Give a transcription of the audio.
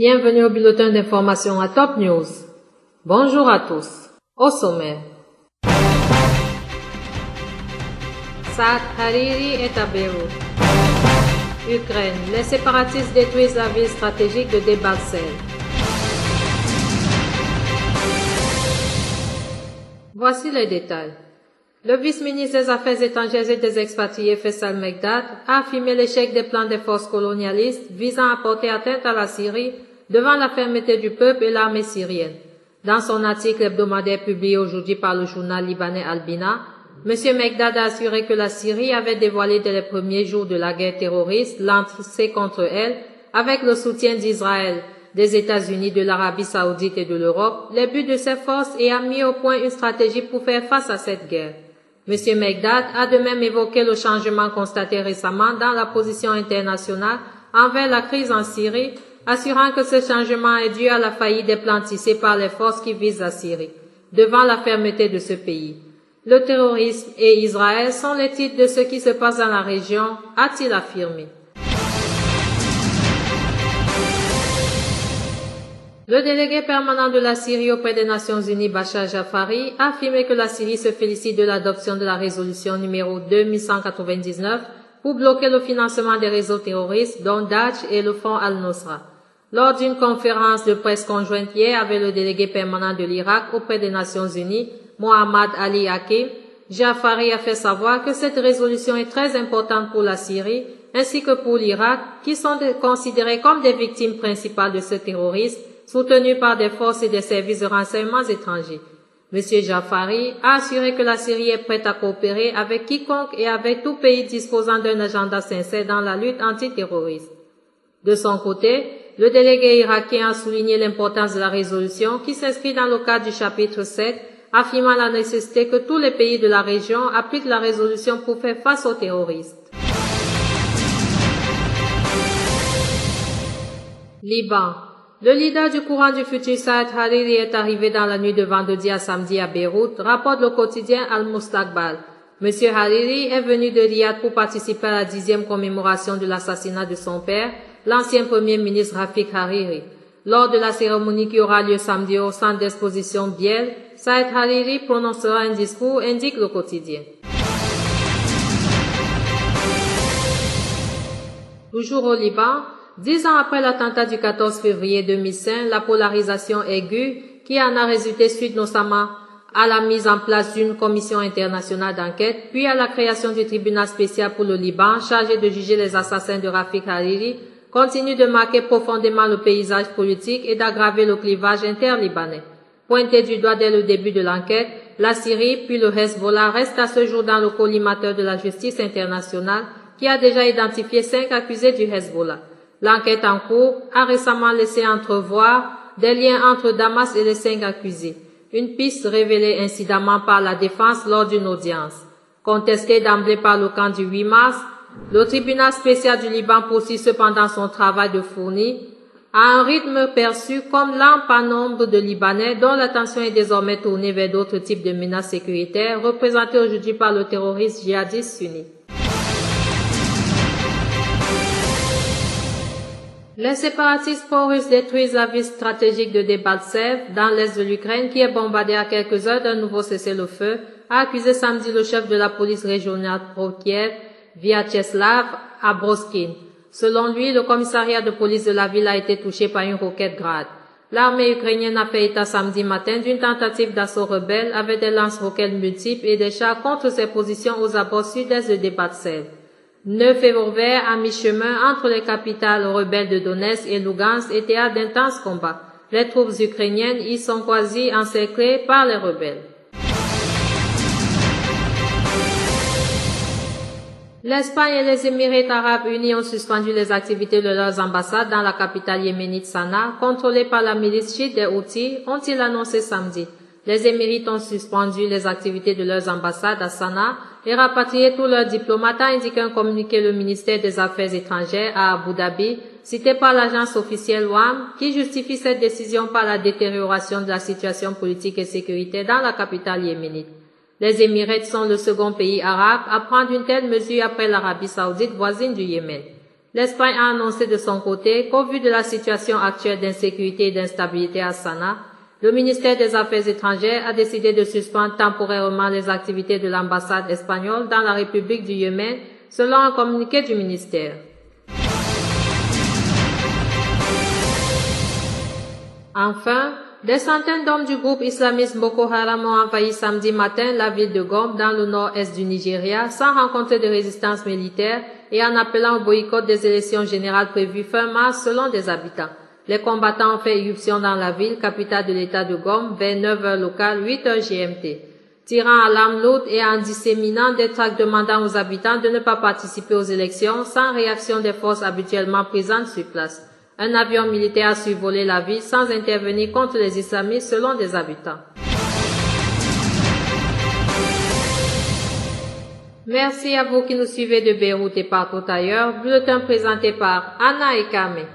Bienvenue au bulletin d'information à Top News. Bonjour à tous. Au sommaire. Saad Hariri est à Beyrouth. Ukraine. Les séparatistes détruisent la ville stratégique de Debaltseve. Voici les détails. Le vice-ministre des Affaires étrangères et des expatriés Faisal Mekdad a affirmé l'échec des plans des forces colonialistes visant à porter atteinte à la Syrie devant la fermeté du peuple et l'armée syrienne. Dans son article hebdomadaire publié aujourd'hui par le journal libanais Albina, M. Mekdad a assuré que la Syrie avait dévoilé dès les premiers jours de la guerre terroriste lancée contre elle, avec le soutien d'Israël, des États-Unis, de l'Arabie saoudite et de l'Europe, les buts de ses forces et a mis au point une stratégie pour faire face à cette guerre. M. Mekdad a de même évoqué le changement constaté récemment dans la position internationale envers la crise en Syrie, assurant que ce changement est dû à la faillite des plans tissés par les forces qui visent la Syrie, devant la fermeté de ce pays. Le terrorisme et Israël sont les titres de ce qui se passe dans la région, a-t-il affirmé. Le délégué permanent de la Syrie auprès des Nations Unies, Bachar Jafari, a affirmé que la Syrie se félicite de l'adoption de la résolution numéro 2199 pour bloquer le financement des réseaux terroristes, dont Daesh et le Fonds Al-Nosra. Lors d'une conférence de presse conjointe hier avec le délégué permanent de l'Irak auprès des Nations Unies, Mohammad Ali Hakim, Jafari a fait savoir que cette résolution est très importante pour la Syrie ainsi que pour l'Irak, qui sont considérés comme des victimes principales de ce terrorisme, soutenus par des forces et des services de renseignement étrangers. M. Jafari a assuré que la Syrie est prête à coopérer avec quiconque et avec tout pays disposant d'un agenda sincère dans la lutte antiterroriste. De son côté, le délégué irakien a souligné l'importance de la résolution qui s'inscrit dans le cadre du chapitre 7, affirmant la nécessité que tous les pays de la région appliquent la résolution pour faire face aux terroristes. Liban. Le leader du courant du futur Saad Hariri est arrivé dans la nuit de vendredi à samedi à Beyrouth, rapporte le quotidien Al-Mustaqbal. M. Hariri est venu de Riyad pour participer à la 10e commémoration de l'assassinat de son père, l'ancien premier ministre Rafik Hariri. Lors de la cérémonie qui aura lieu samedi au centre d'exposition Biel, Saad Hariri prononcera un discours, indique le quotidien. Toujours au Liban, 10 ans après l'attentat du 14 février 2005, la polarisation aiguë qui en a résulté suite notamment à la mise en place d'une commission internationale d'enquête, puis à la création du tribunal spécial pour le Liban chargé de juger les assassins de Rafik Hariri, continue de marquer profondément le paysage politique et d'aggraver le clivage interlibanais. Pointé du doigt dès le début de l'enquête, la Syrie puis le Hezbollah restent à ce jour dans le collimateur de la justice internationale qui a déjà identifié 5 accusés du Hezbollah. L'enquête en cours a récemment laissé entrevoir des liens entre Damas et les 5 accusés, une piste révélée incidemment par la défense lors d'une audience. Contestée d'emblée par le camp du 8 mars, le tribunal spécial du Liban poursuit cependant son travail de fourni à un rythme perçu comme lent par nombre de Libanais dont l'attention est désormais tournée vers d'autres types de menaces sécuritaires représentées aujourd'hui par le terroriste djihadiste sunni. Les séparatistes pro-russes détruisent la ville stratégique de Debaltseve dans l'est de l'Ukraine qui est bombardée à quelques heures d'un nouveau cessez-le-feu, a accusé samedi le chef de la police régionale pro-Kiev, Vyacheslav Abroskin. Selon lui, le commissariat de police de la ville a été touché par une roquette Grad. L'armée ukrainienne a fait état samedi matin d'une tentative d'assaut rebelle avec des lance-roquettes multiples et des chars contre ses positions aux abords sud-est de Debaltseve. 9 et Vauvert à mi-chemin entre les capitales rebelles de Donetsk et Lugansk et théâtre d'intenses combats. Les troupes ukrainiennes y sont quasi encerclées par les rebelles. L'Espagne et les Émirats arabes unis ont suspendu les activités de leurs ambassades dans la capitale yéménite Sanaa, contrôlée par la milice chiite des Houthis, ont-ils annoncé samedi. Les Émirats ont suspendu les activités de leurs ambassades à Sanaa et rapatrié tous leurs diplomates, a indiqué un communiqué le ministère des Affaires étrangères à Abu Dhabi, cité par l'agence officielle WAM, qui justifie cette décision par la détérioration de la situation politique et sécuritaire dans la capitale yéménite. Les Émirats sont le second pays arabe à prendre une telle mesure après l'Arabie saoudite voisine du Yémen. L'Espagne a annoncé de son côté qu'au vu de la situation actuelle d'insécurité et d'instabilité à Sanaa, le ministère des Affaires étrangères a décidé de suspendre temporairement les activités de l'ambassade espagnole dans la République du Yémen, selon un communiqué du ministère. Enfin, des centaines d'hommes du groupe islamiste Boko Haram ont envahi samedi matin la ville de Gombe dans le nord-est du Nigeria sans rencontrer de résistance militaire et en appelant au boycott des élections générales prévues fin mars selon des habitants. Les combattants ont fait irruption dans la ville, capitale de l'état de Gombe, vers 9h locales, 8h GMT, tirant à l'arme lourde et en disséminant des tracts demandant aux habitants de ne pas participer aux élections sans réaction des forces habituellement présentes sur place. Un avion militaire a survolé la ville sans intervenir contre les islamistes selon des habitants. Merci à vous qui nous suivez de Beyrouth et partout ailleurs. Bulletin présenté par Anna et Kamé.